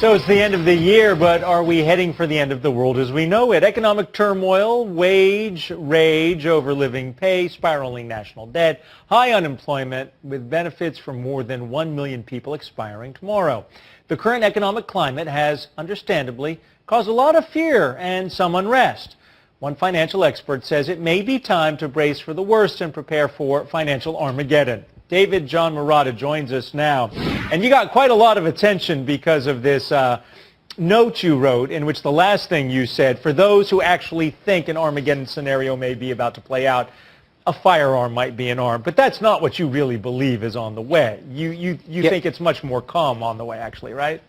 So it's the end of the year, but are we heading for the end of the world as we know it? Economic turmoil, wage rage over living pay, spiraling national debt, high unemployment with benefits for more than 1 million people expiring tomorrow. The current economic climate has, understandably, caused a lot of fear and some unrest. One financial expert says it may be time to brace for the worst and prepare for financial Armageddon. David John Marotta joins us now. And you got quite a lot of attention because of this note you wrote in which the last thing you said, for those who actually think an Armageddon scenario may be about to play out, a firearm might be an arm. But that's not what you really believe is on the way. You think it's much more calm on the way, actually, right?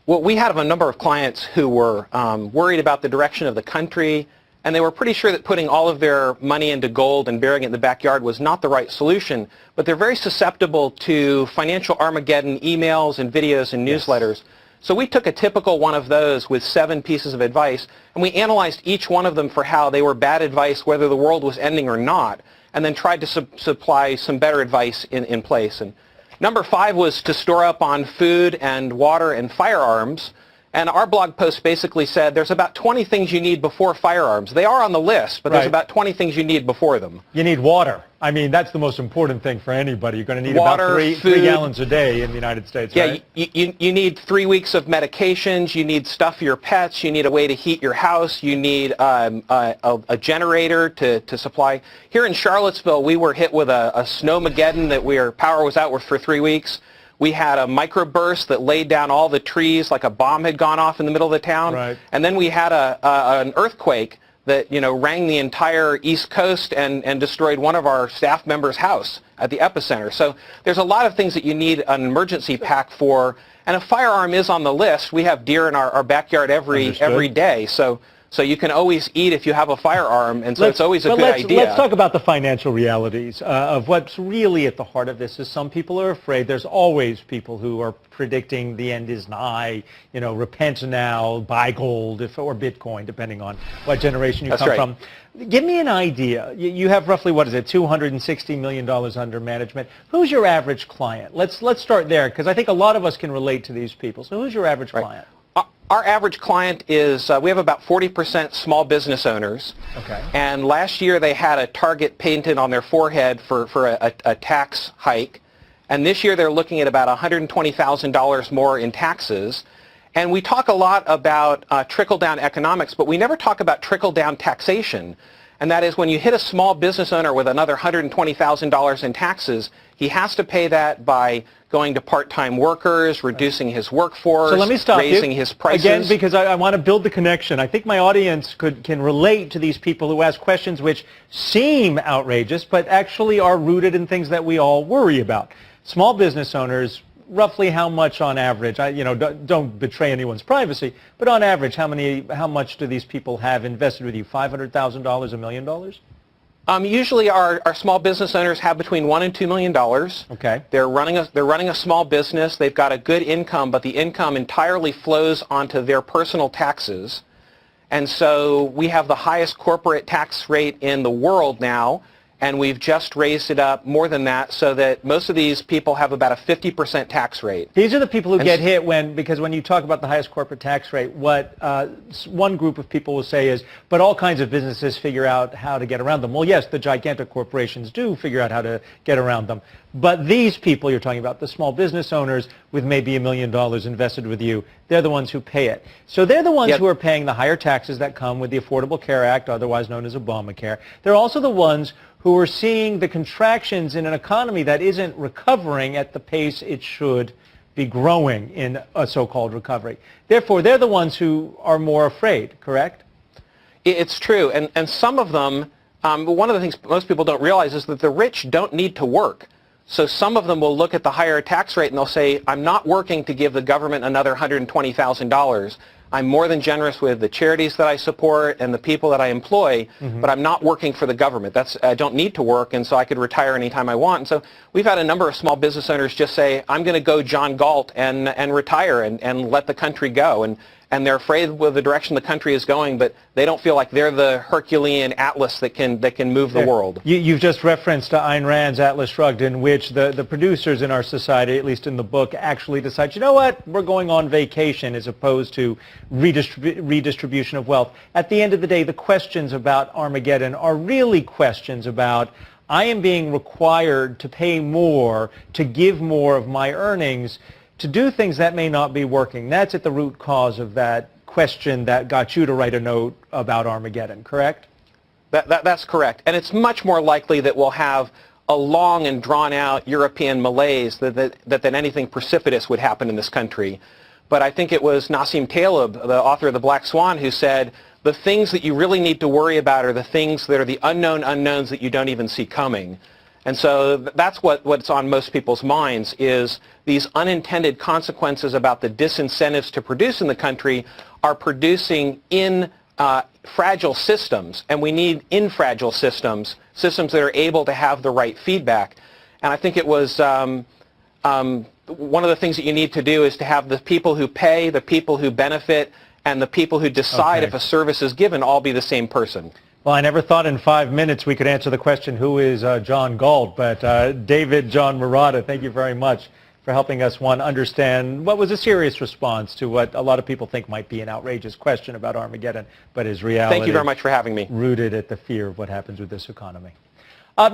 Well, we had a number of clients who were worried about the direction of the country, and they were pretty sure that putting all of their money into gold and burying it in the backyard was not the right solution. But they're very susceptible to financial Armageddon emails and videos and newsletters. So we took a typical one of those with 7 pieces of advice, and we analyzed each one of them for how they were bad advice, whether the world was ending or not, and then tried to supply some better advice in place. And number 5 was to store up on food and water and firearms. And our blog post basically said there's about 20 things you need before firearms. They are on the list, but there's about 20 things you need before them. You need water. I mean, that's the most important thing for anybody. You're going to need water, about 3 gallons a day in the United States, right? Yeah, you need 3 weeks of medications. You need stuff for your pets. You need a way to heat your house. You need a generator to supply. Here in Charlottesville, we were hit with a snowmageddon that our power was out for 3 weeks. We had a microburst that laid down all the trees like a bomb had gone off in the middle of the town. Right. And then we had an earthquake that rang the entire East Coast and destroyed one of our staff members' house at the epicenter. So there's a lot of things that you need an emergency pack for. And a firearm is on the list. We have deer in our backyard every day. So you can always eat if you have a firearm, and so it's always a good idea. Let's talk about the financial realities of what's really at the heart of this. Is some people are afraid. There's always people who are predicting the end is nigh. Repent now, buy gold or Bitcoin, depending on what generation you come from. Give me an idea. You have roughly, what is it, $260 million under management. Who's your average client? Let's start there, because I think a lot of us can relate to these people. So who's your average client? Our average client is, we have about 40% small business owners. Okay. And last year they had a target painted on their forehead for a tax hike. And this year they're looking at about $120,000 more in taxes. And we talk a lot about trickle-down economics, but we never talk about trickle-down taxation. And that is when you hit a small business owner with another $120,000 in taxes, he has to pay that by going to part-time workers, reducing his workforce, so let me stop raising his prices. Again, because I want to build the connection. I think my audience can relate to these people who ask questions which seem outrageous, but actually are rooted in things that we all worry about. Small business owners, roughly how much on average? Don't betray anyone's privacy, but on average, how much do these people have invested with you? $500,000, $1 million? Usually our small business owners have between $1 and $2 million. Okay. They're running a small business. They've got a good income, but the income entirely flows onto their personal taxes. And so we have the highest corporate tax rate in the world now, and we've just raised it up more than that so that most of these people have about a 50% tax rate. These are the people who get hit because when you talk about the highest corporate tax rate, what one group of people will say is, but all kinds of businesses figure out how to get around them. Well, yes, the gigantic corporations do figure out how to get around them. But these people you're talking about, the small business owners with maybe $1 million invested with you, they're the ones who pay it. So they're the ones who are paying the higher taxes that come with the Affordable Care Act, otherwise known as Obamacare. They're also the ones who are seeing the contractions in an economy that isn't recovering at the pace it should be growing in a so-called recovery. Therefore, they're the ones who are more afraid, correct? It's true. And some of them, one of the things most people don't realize is that the rich don't need to work. So some of them will look at the higher tax rate and they'll say, I'm not working to give the government another $120,000. I'm more than generous with the charities that I support and the people that I employ, but I'm not working for the government. I don't need to work, and so I could retire anytime I want. And so we've had a number of small business owners just say, I'm going to go John Galt and retire and let the country go. and they're afraid with the direction the country is going, but they don't feel like they're the Herculean Atlas that can move the world. You've just referenced Ayn Rand's Atlas Shrugged, in which the producers in our society, at least in the book, actually decide, you know what, we're going on vacation as opposed to redistribution of wealth. At the end of the day, the questions about Armageddon are really questions about, I am being required to pay more, to give more of my earnings, to do things that may not be working. That's at the root cause of that question that got you to write a note about Armageddon, correct? That's correct. And it's much more likely that we'll have a long and drawn-out European malaise than anything precipitous would happen in this country. But I think it was Nassim Taleb, the author of The Black Swan, who said, the things that you really need to worry about are the things that are the unknown unknowns that you don't even see coming. And so that's what's on most people's minds, is these unintended consequences about the disincentives to produce in the country are producing in fragile systems, and we need in fragile systems, systems that are able to have the right feedback. And I think it was one of the things that you need to do is to have the people who pay, the people who benefit, and the people who decide if a service is given all be the same person. Well, I never thought in 5 minutes we could answer the question, who is John Galt? But David John Marotta, thank you very much for helping us, one, understand what was a serious response to what a lot of people think might be an outrageous question about Armageddon, but is reality. Thank you very much for having me. Rooted at the fear of what happens with this economy.